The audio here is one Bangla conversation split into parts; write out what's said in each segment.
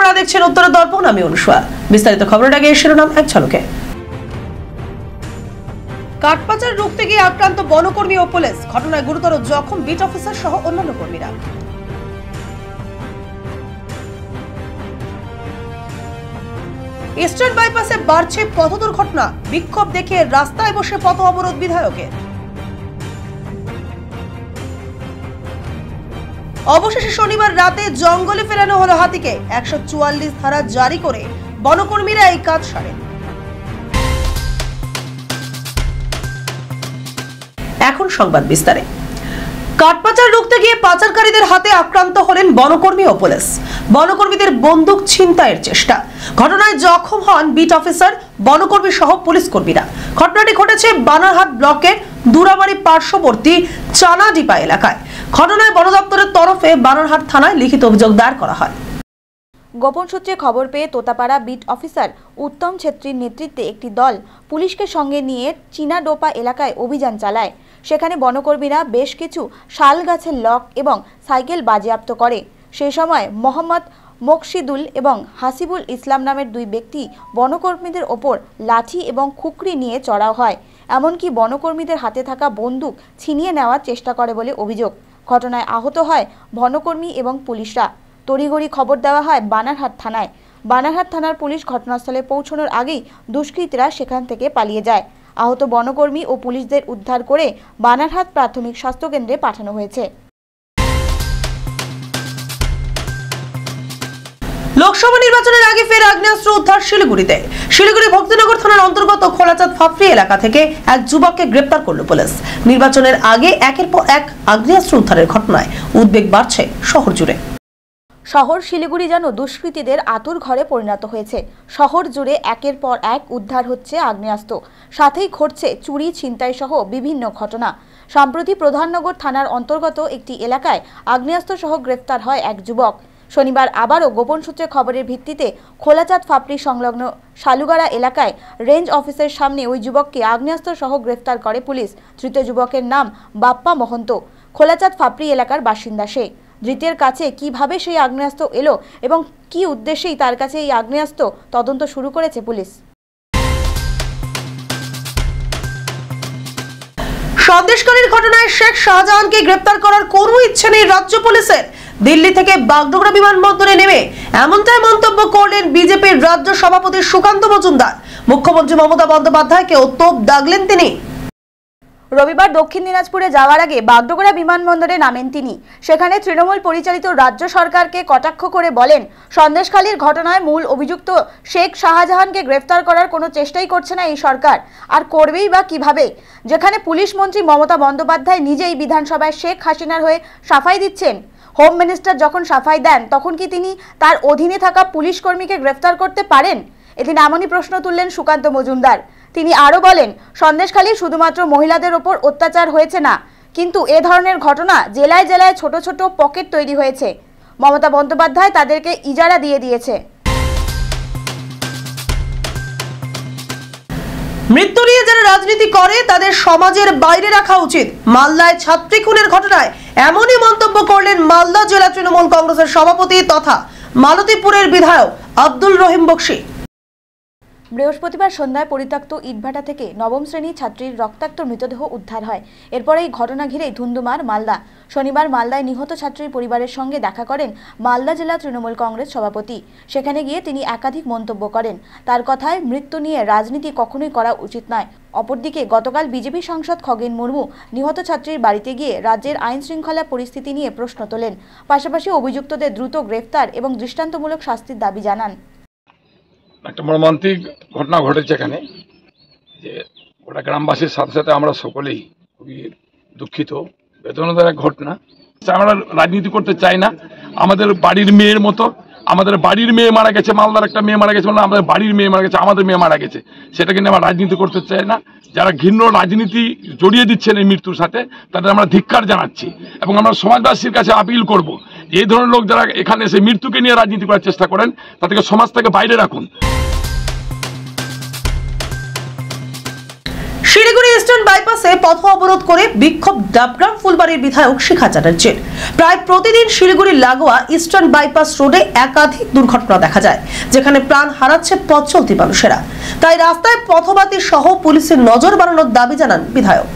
আপনারা দেখছেন উত্তরের দর্পণ, আমি অনুষ্কা। বিস্তারিত খবরের আগে শিরোনাম এক ঝলকে। কাঠপাচার রুখতে গিয়ে আক্রান্ত বনকর্মী ও পুলিশ, ঘটনায় গুরুতর জখম বিট অফিসার সহ অন্যান্য কর্মীরা। ইস্টার্ন বাইপাসে বাড়ছে পথ দুর্ঘটনা, বিক্ষোভ দেখে রাস্তায় বসে পথ অবরোধ বিধায়কের। অবশেষে শনিবার রাতে জঙ্গলে ফেরানো হলো হাতিকে, 144 ধারা জারি করে বনকর্মীরা এই কাজ সারেন। এখন সংবাদ বিস্তারে। কাঠপাচার রুখতে গিয়ে পাচারকারীদের হাতে আক্রান্ত হলেন বনকর্মী ও পুলিশ। বনকর্মীদের বন্দুক ছিনতাইয়ের চেষ্টা, ঘটনায় জখম হন বিট অফিসার, বনকর্মী সহ পুলিশ কর্মীরা। ঘটনাটি ঘটেছে বানারহাট ব্লকের দুরাবাড়ি পার্শ্ববর্তী চানাডিপা এলাকায়। ঘটনায় বন দপ্তরের তরফে বানারহাট থানায় লিখিত অভিযোগ দায়ের করা হয়। গোপন সূত্রে খবর পেয়ে তোতাপাড়া বিট অফিসার উত্তম ছেত্রীর নেতৃত্বে একটি দল পুলিশকে সঙ্গে নিয়ে চিনাডোপা এলাকায় অভিযান চালায়। সেখানে বনকর্মীরা বেশ কিছু শাল গাছের লক এবং সাইকেল বাজেয়াপ্ত করে। সেই সময় মোহাম্মদ মকসিদুল এবং হাসিবুল ইসলাম নামের দুই ব্যক্তি বনকর্মীদের ওপর লাঠি এবং খুকরি নিয়ে চড়াও হয়। এমনকি বনকর্মীদের হাতে থাকা বন্দুক ছিনিয়ে নেওয়ার চেষ্টা করে বলে অভিযোগ। ঘটনায় আহত হয় বনকর্মী এবং পুলিশরা। তড়িঘড়ি খবর দেওয়া হয় বানারহাট থানায়। বানারহাট থানার পুলিশ ঘটনাস্থলে পৌঁছানোর আগেই দুষ্কৃতীরা সেখান থেকে পালিয়ে যায়। আহত বনকর্মী ও পুলিশদের উদ্ধার করে বানারহাট প্রাথমিক স্বাস্থ্যকেন্দ্রে পাঠানো হয়েছে। লোকসভা নির্বাচনের আগে ফের আগ্নেয়াস্ত্র উদ্ধার শিলিগুড়িতে। শিলিগুড়ি ভক্তিনগর থানার অন্তর্গত খোলাচাঁদ ফাফরি এলাকা থেকে এক যুবককে গ্রেপ্তার করল পুলিশ। নির্বাচনের আগে একের পর এক আগ্নেয়াস্ত্র উদ্ধারের ঘটনায় উদ্বেগ বাড়ছে শহর জুড়ে। শহর শিলিগুড়ি যেন দুষ্কৃতীদের আতুর ঘরে পরিণত হয়েছে। শহর জুড়ে একের পর এক উদ্ধার হচ্ছে আগ্নেয়াস্ত্র, সাথেই ঘটছে চুরি, ছিনতাই সহ বিভিন্ন ঘটনা। সম্প্রতি প্রধাননগর থানার অন্তর্গত একটি এলাকায় আগ্নেয়াস্ত্র সহ গ্রেফতার হয় এক যুবক। শনিবার আবারও গোপন সূত্রে খবরের ভিত্তিতে খোলাচাঁদ ফাপড়ি সংলগ্ন শালুগাড়া এলাকায় রেঞ্জ অফিসের সামনে ওই যুবককে আগ্নেয়াস্ত্র সহ গ্রেফতার করে পুলিশ। ধৃত যুবকের নাম বাপ্পা মহন্ত, খোলাচাঁদ ফাপড়ি এলাকার বাসিন্দা সে। ধৃতের কাছে কিভাবে সেই আগ্নেয়াস্ত্র এলো এবং কি উদ্দেশ্যেই তার কাছে এই আগ্নেয়াস্ত্র, তদন্ত শুরু করেছে পুলিশ। সন্দেশখালীর ঘটনায় শেখ শাহজাহানকে গ্রেপ্তার করার কোনো ইচ্ছে নেই রাজ্য পুলিশের। দিল্লি থেকে বাগডোগরা বিমানবন্দরে নেমে এমনটাই মন্তব্য করলেন বিজেপির রাজ্য সভাপতি সুকান্ত মজুমদার। মুখ্যমন্ত্রী মমতা বন্দ্যোপাধ্যায়কে তোপ দাগলেন তিনি। রবিবার দক্ষিণ দিনাজপুরে যাওয়ার আগে বাগডোগরা বিমানবন্দরে নামেন তিনি। সেখানে তৃণমূল পরিচালিত রাজ্য সরকারকে কটাক্ষ করে বলেন, সন্দেশখালীর ঘটনায় মূল অভিযুক্ত শেখ শাহজাহানকে গ্রেফতার করার কোনো চেষ্টাই করছে না এই সরকার, আর করবেই বা কিভাবে, যেখানে পুলিশ মন্ত্রী মমতা বন্দ্যোপাধ্যায় নিজেই বিধানসভায় শেখ হাসিনার হয়ে সাফাই দিচ্ছেন। হোম মিনিস্টার যখন সাফাই দেন তখন কি তিনি তার অধীনে থাকা পুলিশ কর্মীকে গ্রেফতার করতে পারেন? এদিন এমনই প্রশ্ন তুললেন সুকান্ত মজুমদার। তিনি আরও বলেন, সন্দেশখালী শুধুমাত্র মহিলাদের ওপর অত্যাচার হয়েছে না, কিন্তু এ ধরনের ঘটনা জেলায় জেলায় ছোট ছোট পকেট তৈরি হয়েছে। মমতা বন্দ্যোপাধ্যায় তাদেরকে ইজারা দিয়ে দিয়েছে। মৃত্যু নিয়ে যারা রাজনীতি করে তাদের সমাজের বাইরে রাখা উচিত। মালদায় ছাত্রী খুনের ঘটনায় এমনই মন্তব্য করলেন মালদা জেলা তৃণমূল কংগ্রেসের সভাপতি তথা মালতীপুরের বিধায়ক আব্দুল রহিম বক্সি। বৃহস্পতিবার সন্ধ্যায় পরিত্যক্ত ইটভাটা থেকে নবম শ্রেণীর ছাত্রীর রক্তাক্ত মৃতদেহ উদ্ধার হয়। এরপরে এই ঘটনা ঘিরে ধুন্ধুমার মালদা। শনিবার মালদায় নিহত ছাত্রীর পরিবারের সঙ্গে দেখা করেন মালদা জেলা তৃণমূল কংগ্রেস সভাপতি। সেখানে গিয়ে তিনি একাধিক মন্তব্য করেন। তার কথায়, মৃত্যু নিয়ে রাজনীতি কখনোই করা উচিত নয়। অপরদিকে গতকাল বিজেপি সাংসদ খগেন মুর্মু নিহত ছাত্রীর বাড়িতে গিয়ে রাজ্যের আইন শৃঙ্খলা পরিস্থিতি নিয়ে প্রশ্ন তোলেন। পাশাপাশি অভিযুক্তদের দ্রুত গ্রেফতার এবং দৃষ্টান্তমূলক শাস্তির দাবি জানান। একটা মর্মান্তিক ঘটনা ঘটেছে এখানে, যে গোটা গ্রামবাসীর সাথে সাথে আমরা সকলেই খুবই দুঃখিত, বেদনাদায়ক ঘটনা। আমরা রাজনীতি করতে চাই না। আমাদের বাড়ির মেয়ের মতো, আমাদের বাড়ির মেয়ে মারা গেছে, মালদার একটা মেয়ে মারা গেছে, মানে আমাদের বাড়ির মেয়ে মারা গেছে, আমাদের মেয়ে মারা গেছে, সেটা কিন্তু আমরা রাজনীতি করতে চাই না। যারা ঘৃণ্য রাজনীতি জড়িয়ে দিচ্ছেন এই মৃত্যুর সাথে, তাদের আমরা ধিক্কার জানাচ্ছি এবং আমরা সমাজবাসীর কাছে আপিল করব, এই ধরনের লোক যারা এখানে এসে মৃত্যুকে নিয়ে রাজনীতি করার চেষ্টা করেন, তাদেরকে সমাজ থেকে বাইরে রাখুন। শিলিগুড়ি ইস্টার্ন ইস্টার্ন বাইপাসে পথ অবরোধ করে বিক্ষোভ ডাবগ্রাম ফুলবাড়ির বিধায়ক শিখা চ্যাটার্জির। প্রায় প্রতিদিন শিলিগুড়ি লাগোয়া ইস্টার্ন বাইপাস রোডে একাধিক দুর্ঘটনা দেখা যায়, যেখানে প্রাণ হারাচ্ছে পথ চলতি মানুষেরা। তাই রাস্তায় পথবাতি সহ পুলিশের নজর বাড়ানোর দাবি জানান বিধায়ক।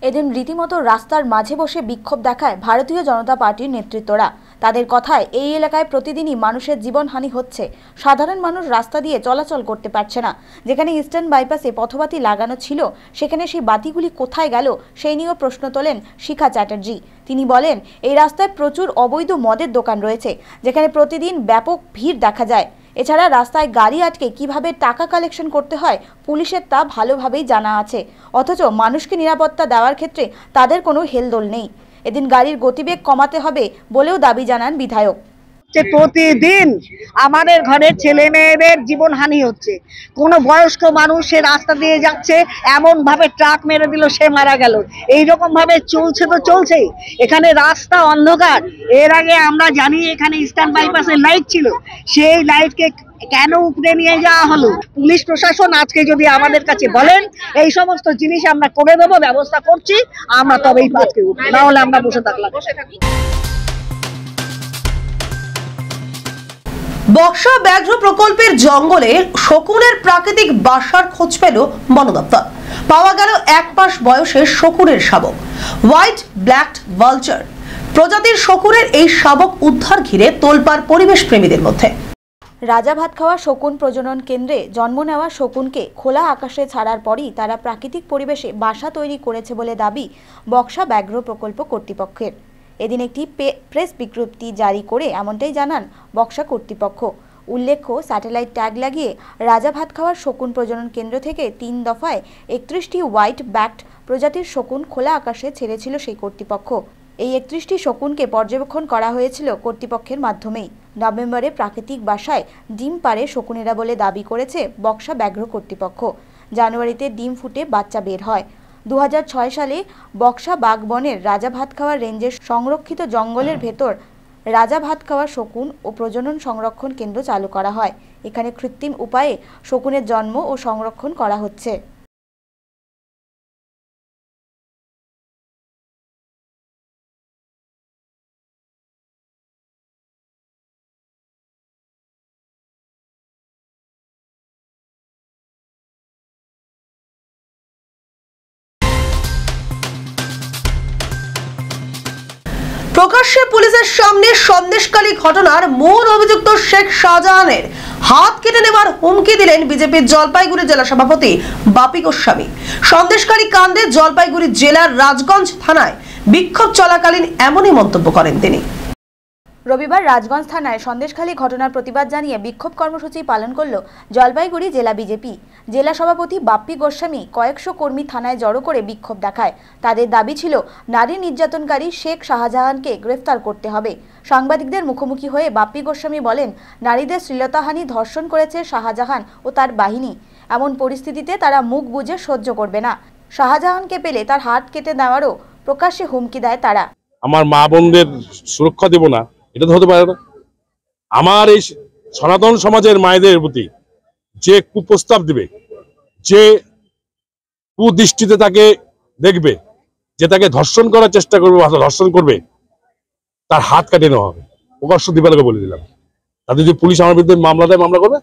এদিন রীতিমতো রাস্তার মাঝে বসে বিক্ষোভ দেখায় ভারতীয় জনতা পার্টির নেতৃত্বরা। তাদের কথায় এই এলাকায় প্রতিদিনই মানুষের জীবনহানি হচ্ছে। সাধারণ মানুষ রাস্তা দিয়ে চলাচল করতে পারছে না। যেখানে ইস্টার্ন বাইপাসে পথবাতি লাগানো ছিল, সেখানে সেই বাতিগুলি কোথায় গেল সেই নিয়েও প্রশ্ন তোলেন শিখা চ্যাটার্জি। তিনি বলেন, এই রাস্তায় প্রচুর অবৈধ মদের দোকান রয়েছে, যেখানে প্রতিদিন ব্যাপক ভিড় দেখা যায়। এছাড়া রাস্তায় গাড়ি আটকে কিভাবে টাকা কালেকশন করতে হয় পুলিশের তা ভালোভাবেই জানা আছে, অথচ মানুষকে নিরাপত্তা দেওয়ার ক্ষেত্রে তাদের কোনো হেলদোল নেই। এদিন গাড়ির গতিবেগ কমাতে হবে বলেও দাবি জানান বিধায়ক। প্রতিদিন আমাদের ঘরের ছেলে মেয়েদের জীবনহানি হচ্ছে। কোনো বয়স্ক মানুষ সে রাস্তা দিয়ে যাচ্ছে, এমন ভাবে ট্রাক মেরে দিল, সে মারা গেল। এইরকম ভাবে চলছে তো চলছেই। এখানে রাস্তা অন্ধকার। এর আগে আমরা জানি এখানে ইস্টার্ন বাইপাসের লাইট ছিল, সেই লাইটকে কেন উপরে নিয়ে যাওয়া হলো? পুলিশ প্রশাসন আজকে যদি আমাদের কাছে বলেন এই সমস্ত জিনিস আমরা করে দেবো, ব্যবস্থা করছি, আমরা তবেই আজকে উঠবো, না হলে আমরা বসে থাকলাম। বক্সা ব্যাঘ্র প্রকল্পের জঙ্গলে শকুনের প্রাকৃতিক বাসার খোঁজ পেল বন দপ্তর। পাওয়া গেল 1 মাস বয়সের শকুনের শাবক, হোয়াইট ব্ল্যাক ভালচার প্রজাতির শকুনের এই শাবক উদ্ধার ঘিরে তোলপাড় পরিবেশ প্রেমীদের মধ্যে। রাজা ভাতখাওয়া শকুন প্রজনন কেন্দ্রে জন্ম নেওয়া শকুনকে খোলা আকাশে ছাড়ার পরই তারা প্রাকৃতিক পরিবেশে বাসা তৈরি করেছে বলে দাবি বক্সা ব্যাঘ্র প্রকল্প কর্তৃপক্ষের। এদিন একটি প্রেস বিজ্ঞপ্তি জারি করে এমনটাই জানান বক্সা কর্তৃপক্ষ। উল্লেখ্য, স্যাটেলাইট ট্যাগ লাগিয়ে রাজা ভাতখাওয়ার শকুন প্রজনন কেন্দ্র থেকে 3 দফায় 31টি হোয়াইট ব্যাকড প্রজাতির শকুন খোলা আকাশে ছেড়েছিল সেই কর্তৃপক্ষ। এই 31টি শকুনকে পর্যবেক্ষণ করা হয়েছিল কর্তৃপক্ষের মাধ্যমেই। নভেম্বরে প্রাকৃতিক বাসায় ডিম পাড়ে শকুনেরা বলে দাবি করেছে বক্সা ব্যাঘ্র কর্তৃপক্ষ। জানুয়ারিতে ডিম ফুটে বাচ্চা বের হয়। 2006 সালে বক্সা বাগবনের রাজা ভাতখাওয়া রেঞ্জের সংরক্ষিত জঙ্গলের ভেতর রাজা ভাতখাওয়া শকুন ও প্রজনন সংরক্ষণ কেন্দ্র চালু করা হয়। এখানে কৃত্রিম উপায়ে শকুনের জন্ম ও সংরক্ষণ করা হচ্ছে। প্রকাশ্যে পুলিশের সামনে সন্দেশখালী ঘটনার মূল অভিযুক্ত শেখ শাহজাহানের হাত কেটে নেওয়ার হুমকি দিলেন বিজেপির জলপাইগুড়ি জেলা সভাপতি বাপি গোস্বামী। সন্দেশখালী কাণ্ডে জলপাইগুড়ি জেলার রাজগঞ্জ থানায় বিক্ষোভ চলাকালীন এমনই মন্তব্য করেন তিনি। রবিবার রাজগঞ্জ থানায় সন্দেশখালী ঘটনার প্রতিবাদ জানিয়ে বিক্ষোভ কর্মসূচি পালন করল জলপাইগুড়ি জেলা বিজেপি। জেলা সভাপতি বাপ্পি গোস্বামী কয়েকশো কর্মী থানায় জড়ো করে বিক্ষোভ দেখায়। তাদের দাবি ছিল নারী নির্যাতনকারী শেখ শাহজাহানকে গ্রেফতার করতে হবে। সাংবাদিকদের মুখোমুখি হয়ে বাপ্পি গোস্বামী বলেন, নারীদের শ্লীলতাহানি ধর্ষণ করেছে শাহজাহান ও তার বাহিনী। এমন পরিস্থিতিতে তারা মুখ বুজে সহ্য করবে না। শাহজাহানকে পেলে তার হাত কেটে নেওয়ারও প্রকাশ্যে হুমকি দেয় তারা। আমার মা বোনদের সুরক্ষা দেব না, এটা তো হতে পারে না। আমার এই সনাতন সমাজের মায়েদের প্রতি যে কুপ্রস্তাব দিবে, যে কুদৃষ্টিতে তাকে দেখবে, যে তাকে ধর্ষণ করার চেষ্টা করবে, ধর্ষণ করবে, তার হাত কাটিয়ে নেওয়া হবে। প্রকাশ্য দিবালোকে বলে দিলাম। তাদের যদি পুলিশ আমার বিরুদ্ধে মামলা দেয়, মামলা করবে।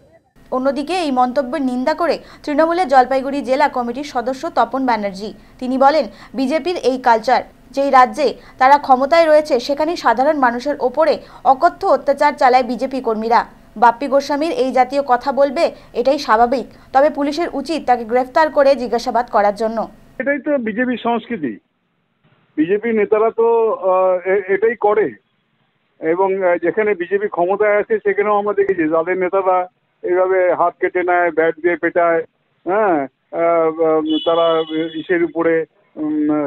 অন্যদিকে এই মন্তব্যের নিন্দা করে তৃণমূলের জলপাইগুড়ি জেলা কমিটির সদস্য তপন ব্যানার্জি। তিনি বলেন, বিজেপির এই কালচার, যেই রাজ্যে তারা ক্ষমতায় রয়েছে সেখানে সাধারণ মানুষের ওপরে অকথ্য অত্যাচার চালায় বিজেপি কর্মীরা। বাপ্পি গোস্বামীর এই জাতীয় কথা বলবে এটাই স্বাভাবিক, তবে পুলিশের উচিত তাকে গ্রেফতার করে জিজ্ঞাসাবাদ করার জন্য। এটাই তো বিজেপি সংস্কৃতি। বিজেপি নেতারা তো এটাই করে, এবং যেখানে বিজেপি ক্ষমতায় আছে সেখানেও আমরা দেখেছি যাদের নেতারা এইভাবে হাত কেটে নেয়, ব্যাট দিয়ে পেটায়, হ্যাঁ, তারা ইসের উপরে,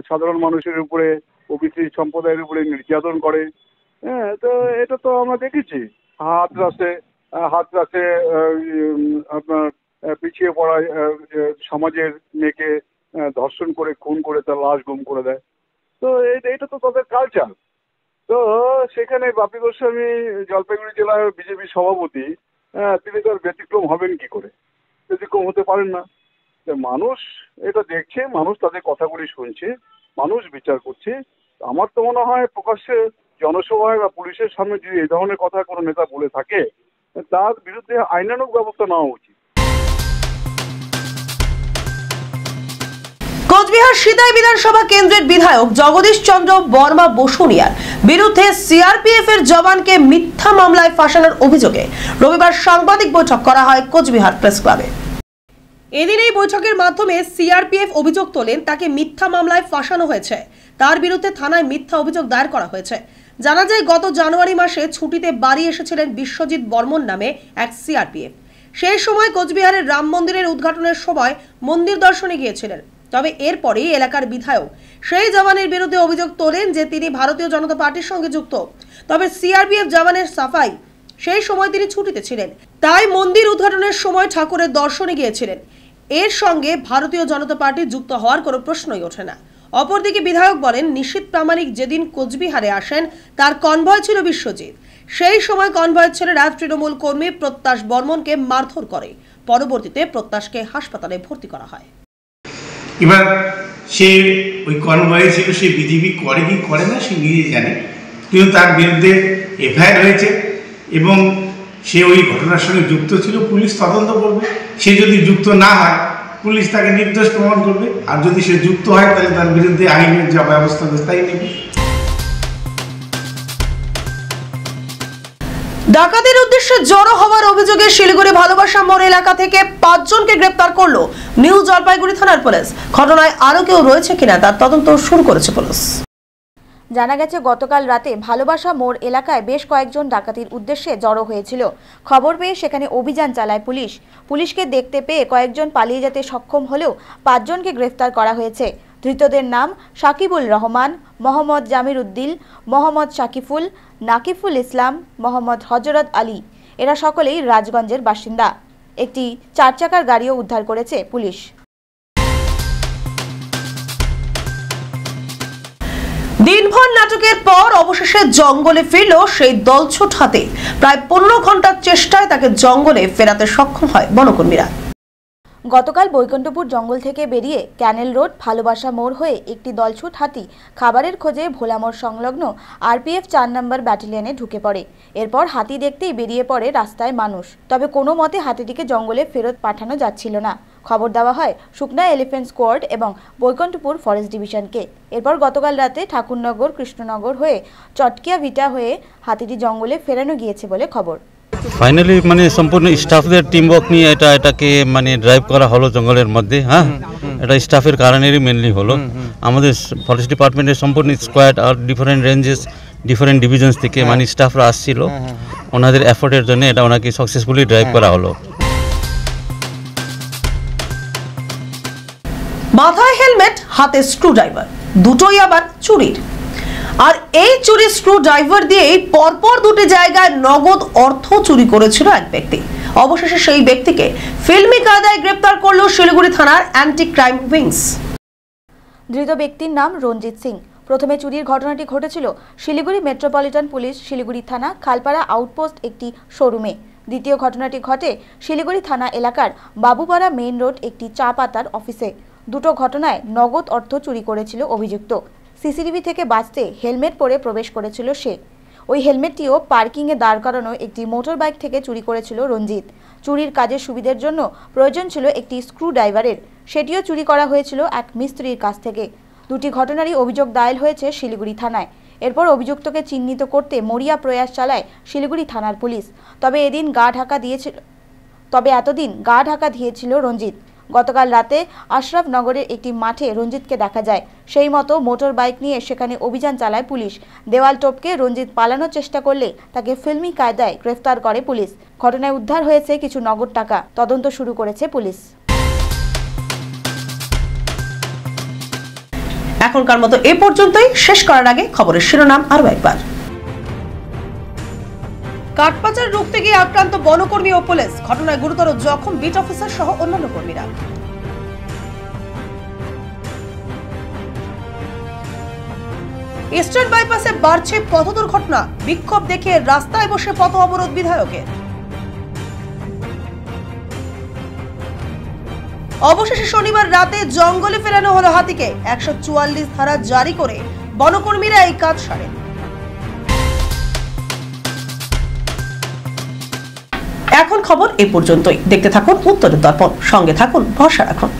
সাধারণ মানুষের উপরে, ওবিসি সম্প্রদায়ের উপরে নির্যাতন করে। হ্যাঁ, তো এটা তো আমরা দেখেছি। হাত রাস্তে আপনার পিছিয়ে পড়া সমাজের মেয়েকে ধর্ষণ করে খুন করে তার লাশ গুম করে দেয়। তো এটা তো তাদের কালচার। তো সেখানে বাপি গোস্বামী জলপাইগুড়ি জেলার বিজেপি সভাপতি, তিনি তো আর ব্যতিক্রম হবেন কি করে? ব্যতিক্রম হতে পারেন না। মানুষ এটা দেখছে, মানুষ তাদের কথাগুলি শুনছে, মানুষ বিচার করছে। আমার তো মনে হয় প্রকাশ্যে জনসভায় বা পুলিশের সামনে যদি এই ধরনের কথা কোনো নেতা বলে থাকে, তার বিরুদ্ধে আইনানুগ ব্যবস্থা নেওয়া উচিত। কোচবিহার সিতাই বিধানসভা কেন্দ্রের বিধায়ক জগদীশ চন্দ্র বর্মা বসুনিয়ার বিরুদ্ধে সিআরপিএফ এর জওয়ানকে মিথ্যা মামলায় ফাঁসানোর অভিযোগে রবিবার সাংবাদিক বৈঠক করা হয় কোচবিহার প্রেস ক্লাবে। এদিন এই বৈঠকের মাধ্যমে সিআরপিএফ অভিযোগ তোলেন তাকে মিথ্যা মামলায় ফাঁসানো হয়েছে, তার বিরুদ্ধে থানায় মিথ্যা অভিযোগ দায়ের করা হয়েছে। জানা যায় গত জানুয়ারি মাসে ছুটিতে বাড়ি এসেছিলেন বিশ্বজিৎ বর্মন নামে এক সিআরপিএফ। সেই সময় কোচবিহারের রাম মন্দিরের উদ্ঘাটনের সময় মন্দির দর্শনে গিয়েছিলেন। তবে এরপরেই এলাকার বিধায়ক সেই জওয়ানের বিরুদ্ধে অভিযোগ তোলেন যে তিনি ভারতীয় জনতা পার্টির সঙ্গে যুক্ত। তবে সিআরপিএফ জওয়ানের সাফাই, সেই সময় তিনি ছুটিতে ছিলেন, তাই মন্দির উদ্ঘাটনের সময় ঠাকুরের দর্শনে গিয়েছিলেন। এর সঙ্গে ভারতীয় জনতা পার্টি যুক্ত হওয়ার কোনো প্রশ্নই ওঠে না। অপরদিকে বিধায়ক বলেন নিশীথ প্রামাণিক যেদিন কোচবিহারে আসেন তার কনভয় ছিল বিশ্বজিৎ। সেই সময় কনভয়ের ছেলেরা তৃণমূল কর্মী প্রত্যাশ বর্মনকে মারধর করে। পরবর্তীতে প্রত্যাশকে হাসপাতালে ভর্তি করা হয়। এবার সে ওই কনভয়ে ছিল, সে বিজেপি করে কি করে না সে নিজে জানে, কিন্তু তার বিরুদ্ধে এফআইআর হয়েছে এবং সে ওই ঘটনার সঙ্গে যুক্ত ছিল। পুলিশ তদন্ত করবে, সে যদি যুক্ত না হয় পুলিশ তাকে নির্দোষ প্রমাণ করবে, আর যদি সে যুক্ত হয় তাহলে তার বিরুদ্ধে আইনের যা ব্যবস্থা তাই নেবে। ডাকাতির উদ্দেশ্যে জড়ো হওয়ার অভিযোগে শিলিগুড়ি ভালোবাসা মোড় এলাকা থেকে 5 জনকে গ্রেপ্তার করলো নিউ জলপাইগুড়ি থানার পুলিশ। ঘটনায় আরো কেউ রয়েছে কিনা তার তদন্ত শুরু করেছে পুলিশ। জানা গেছে গতকাল রাতে ভালোবাসা মোড় এলাকায় বেশ কয়েকজন ডাকাতির উদ্দেশ্যে জড়ো হয়েছিল। খবর পেয়ে সেখানে অভিযান চালায় পুলিশ। পুলিশকে দেখতে পেয়ে কয়েকজন পালিয়ে যেতে সক্ষম হলেও 5 জনকে গ্রেফতার করা হয়েছে। ধৃতদের নাম সাকিবুল রহমান, মোহাম্মদ জামির উদ্দিন, মোহাম্মদ শাকিফুল, নাকিফুল ইসলাম, মোহাম্মদ হজরত আলী। এরা সকলেই রাজগঞ্জের বাসিন্দা। একটি 4 চাকার গাড়িও উদ্ধার করেছে পুলিশ। দিনভর নাটকের পর অবশেষে জঙ্গলে ফিরল সেই দলছুট হাতে। প্রায় 15 ঘন্টার চেষ্টায় তাকে জঙ্গলে ফেরাতে সক্ষম হয় বনকর্মীরা। গতকাল বৈকুণ্ঠপুর জঙ্গল থেকে বেরিয়ে ক্যানেল রোড ভালোবাসা মোড় হয়ে একটি দলছুট হাতি খাবারের খোঁজে ভোলামোড় সংলগ্ন আরপিএফ 4 নম্বর ব্যাটালিয়নে ঢুকে পড়ে। এরপর হাতি দেখতেই বেরিয়ে পড়ে রাস্তায় মানুষ। তবে কোনো মতে হাতিটিকে জঙ্গলে ফেরত পাঠানো যাচ্ছিল না। খবর দেওয়া হয় শুকনা এলিফ্যান্ট স্কোয়াড এবং বৈকুণ্ঠপুর ফরেস্ট ডিভিশনকে। এরপর গতকাল রাতে ঠাকুরনগর কৃষ্ণনগর হয়ে চটকিয়া ভিটা হয়ে হাতিটি জঙ্গলে ফেরানো গিয়েছে বলে খবর। ফাইনালি মানে সম্পূর্ণ স্টাফদের টিমওয়ার্ক নিয়ে এটাকে মানে ড্রাইভ করা হলো জঙ্গলের মধ্যে। হ্যাঁ, এটা স্টাফের কারণেরই মেনলি হলো। আমাদের ফরেস্ট ডিপার্টমেন্টের সম্পূর্ণ স্কোয়াড আর ডিফারেন্ট রেঞ্জেস ডিফারেন্ট ডিভিশনস থেকে মানে স্টাফরা আসছিল, ওনাদের এফোর্টের জন্য এটা ওনাকে সাকসেসফুলি ড্রাইভ করা হলো। মাথায় হেলমেট, হাতে স্ক্রুড্রাইভার, দুটোই আবার চুরির। আর এই চুরি স্ক্রু ড্রাইভার দিয়েই পরপর 2টি জায়গায় নগদ অর্থ চুরি করেছিল এক ব্যক্তি। অবশেষে সেই ব্যক্তিকে ফিল্মি কায়দায় গ্রেপ্তার করল শিলিগুড়ি থানার অ্যান্টি ক্রাইম উইংস। ধৃত ব্যক্তির নাম রঞ্জিত সিং। প্রথমে চুরির ঘটনাটি ঘটেছিল শিলিগুড়ি মেট্রোপলিটন পুলিশ শিলিগুড়ি থানা খালপাড়া আউটপোস্ট একটি শোরুমে। দ্বিতীয় ঘটনাটি ঘটে শিলিগুড়ি থানা এলাকার বাবুপাড়া মেইন রোড একটি চা পাতার অফিসে। দুটো ঘটনায় নগদ অর্থ চুরি করেছিল অভিযুক্ত। সিসিটিভি থেকে বাঁচতে হেলমেট পরে প্রবেশ করেছিল সে। ওই হেলমেটটিও পার্কিংয়ে দাঁড় করানো একটি মোটর বাইক থেকে চুরি করেছিল রঞ্জিত। চুরির কাজের সুবিধার জন্য প্রয়োজন ছিল একটি স্ক্রু ড্রাইভারের, সেটিও চুরি করা হয়েছিল এক মিস্ত্রির কাছ থেকে। দুটি ঘটনারই অভিযোগ দায়ের হয়েছে শিলিগুড়ি থানায়। এরপর অভিযুক্তকে চিহ্নিত করতে মরিয়া প্রয়াস চালায় শিলিগুড়ি থানার পুলিশ। তবে এতদিন গা ঢাকা দিয়েছিল রঞ্জিত। গতকাল রাতে আশরাফনগরের একটি মাঠে রঞ্জিতকে দেখা যায়। সেই মতো মোটর বাইক নিয়ে সেখানে অভিযান চালায় পুলিশ। দেওয়াল টপকে রঞ্জিত পালানোর চেষ্টা করলে তাকে ফিল্মি কায়দায় গ্রেফতার করে পুলিশ। ঘটনায় উদ্ধার হয়েছে কিছু নগদ টাকা। তদন্ত শুরু করেছে পুলিশ। এখনকার মতো এ পর্যন্তই। শেষ করার আগে খবরের শিরোনাম আরো একবার। কাঠপাচার রুখতে গিয়ে আক্রান্ত বনকর্মী ও পুলিশ। ঘটনায় গুরুতর জখম বিট অফিসার সহ অন্যান্য কর্মীরা। ইস্টার্ন বাইপাসে বাড়ছে পথ দুর্ঘটনা। বিক্ষোভ দেখে রাস্তায় বসে পথ অবরোধ বিধায়কের। অবশেষে শনিবার রাতে জঙ্গলে ফেরানো হলো হাতিকে। 144 ধারা জারি করে বনকর্মীরা এই কাজ সারেন। এখন খবর এ পর্যন্তই। দেখতে থাকুন উত্তরের দর্পণ, সঙ্গে থাকুন, ভরসা রাখুন।